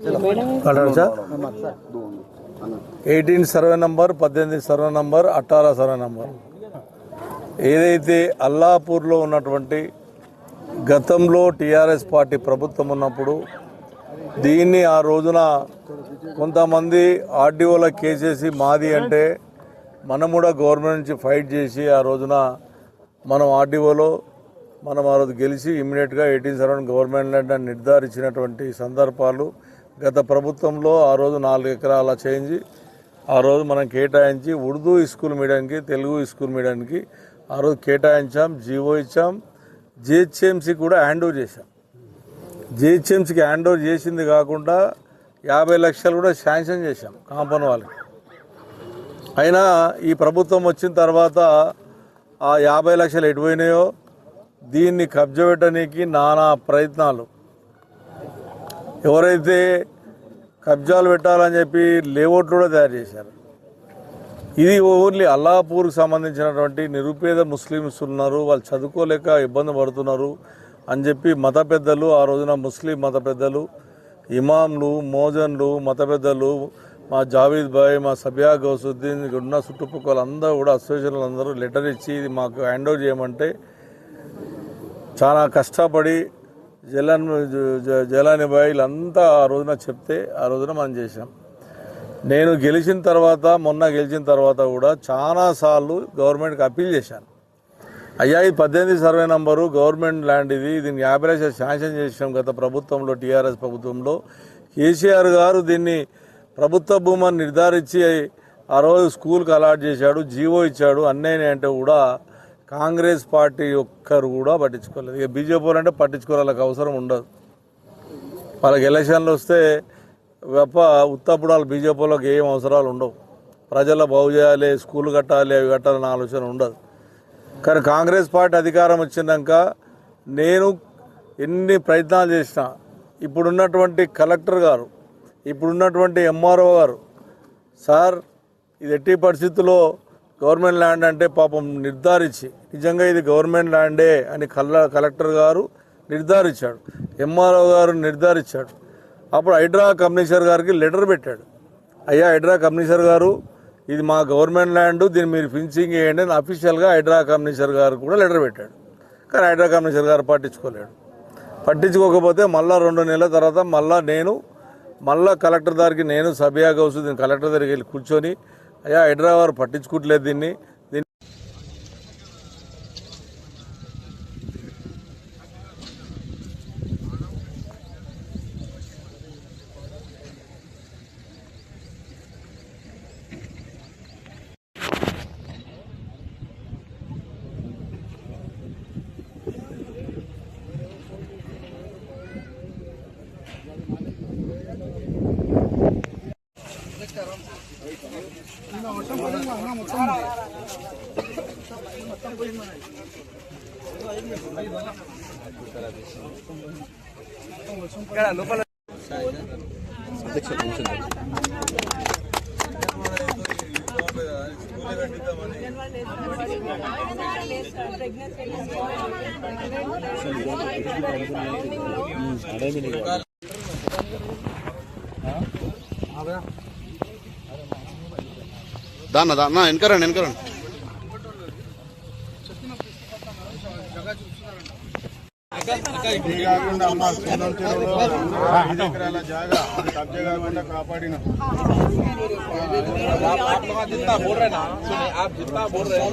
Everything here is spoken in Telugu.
18 survey number, 18 survey number, 18 survey number ఏదైతే అల్లాపూర్లో ఉన్నటువంటి గతంలో టీఆర్ఎస్ పార్టీ ప్రభుత్వం ఉన్నప్పుడు దీన్ని ఆ రోజున కొంతమంది ఆర్డీఓల కేసేసి మాది అంటే మనం కూడా గవర్నమెంట్ నుంచి ఫైట్ చేసి ఆ రోజున మనం ఆర్డీఓలో మనం ఆ రోజు గెలిచి ఇమ్మీడియట్గా 18 గవర్నమెంట్ ల్యాండ్ అని నిర్ధారించినటువంటి సందర్భాలు గత ప్రభుత్వంలో ఆ రోజు 4 ఎకరాల చేంజ్ ఆ రోజు మనం కేటాయించి ఉర్దూ స్కూల్ మీడియానికి తెలుగు స్కూల్ మీడియానికి ఆ రోజు కేటాయించాం, జీవో ఇచ్చాం. జిహెచ్ఎంసీ కూడా హ్యాండ్ ఓవర్ చేశాం. జిహెచ్ఎంసీకి హ్యాండ్ ఓవర్ చేసింది కాకుండా 50 లక్షలు కూడా శాంక్షన్ చేశాం కాంపౌండ్ వాళ్ళకి. అయినా ఈ ప్రభుత్వం వచ్చిన తర్వాత ఆ 50 లక్షలు ఎటుపోయినాయో దీన్ని కబ్జా పెట్టడానికి నానా ప్రయత్నాలు. ఎవరైతే కబ్జాలు పెట్టాలని చెప్పి లేఅవుట్లు కూడా తయారు చేశారు. ఇది ఓన్లీ అల్లాపూర్కి సంబంధించినటువంటి నిరుపేద ముస్లిమ్స్ ఉన్నారు, వాళ్ళు చదువుకోలేక ఇబ్బంది పడుతున్నారు అని చెప్పి మత పెద్దలు ఆ రోజున ముస్లిం మత పెద్దలు, ఇమాంలు, మోజన్లు, మత పెద్దలు, మా జావీద్ భాయ్, మా సబియా గౌసుద్దీన్ ఉన్న చుట్టుపక్కల అందరూ కూడా అసోసియేషన్లు అందరూ లెటర్ ఇచ్చి ఇది మాకు హ్యాండ్ ఓవర్ చేయమంటే చాలా కష్టపడి జలాని భాయ్ వీళ్ళంతా ఆ రోజున చెప్తే ఆ రోజున మనం చేసాం. నేను గెలిచిన తర్వాత మొన్న గెలిచిన తర్వాత కూడా చాలాసార్లు గవర్నమెంట్కి అప్పీల్ చేశాను. అయ్యా ఈ 18 సర్వే నంబరు గవర్నమెంట్ ల్యాండ్ ఇది, దీన్ని 50 లక్షలు శాంక్షన్ చేసాం గత ప్రభుత్వంలో టీఆర్ఎస్ ప్రభుత్వంలో. కేసీఆర్ గారు దీన్ని ప్రభుత్వ భూమిని నిర్ధారించి ఆ రోజు స్కూల్కి అలాట్ చేశాడు, జీవో ఇచ్చాడు. అన్నీ అంటే కూడా కాంగ్రెస్ పార్టీ ఒక్కరు కూడా పట్టించుకోలేదు. ఇక బీజేపీ అంటే పట్టించుకోవాలకు అవసరం ఉండదు. వాళ్ళకి ఎలక్షన్లు వస్తే వెప్ప ఉత్తప్పుడు వాళ్ళు బీజేపీలోకి ఏం అవసరాలు ఉండవు. ప్రజల బాగు చేయాలి, స్కూల్ కట్టాలి, అవి కట్టాలన్న ఆలోచన ఉండదు. కానీ కాంగ్రెస్ పార్టీ అధికారం వచ్చినాక నేను ఎన్ని ప్రయత్నాలు చేసినా ఇప్పుడున్నటువంటి కలెక్టర్ గారు, ఇప్పుడున్నటువంటి ఎంఆర్ఓ గారు, సార్ ఇది ఎట్టి పరిస్థితుల్లో గవర్నమెంట్ ల్యాండ్ అంటే పాపం నిర్ధారించి నిజంగా ఇది గవర్నమెంట్ ల్యాండే అని కలెక్టర్ గారు నిర్ధారించాడు, ఎంఆర్ఓ గారు నిర్ధారించాడు. అప్పుడు హైడ్రా కమిషనర్ గారికి లెటర్ పెట్టాడు, అయ్యా హైడ్రా కమిషనర్ గారు ఇది మా గవర్నమెంట్ ల్యాండ్, దీన్ని మీరు ఫిన్సింగ్ వేయండి అని అఫీషియల్గా హైడ్రా కమిషనర్ గారు కూడా లెటర్ పెట్టాడు. కానీ హైడ్రా కమిషనర్ గారు పట్టించుకోలేడు. పట్టించుకోకపోతే మళ్ళీ 2 నెలల తర్వాత మళ్ళా కలెక్టర్ దగ్గరికి నేను సబియా గౌసుద్దీన్ కలెక్టర్ దగ్గరికి వెళ్ళి కూర్చొని అయ్యా హైడ్రా గారు పట్టించుకోవట్లేదు దీన్ని దాన్న వెనకరండి కాపాడిన आप जितना बोल रहे हैं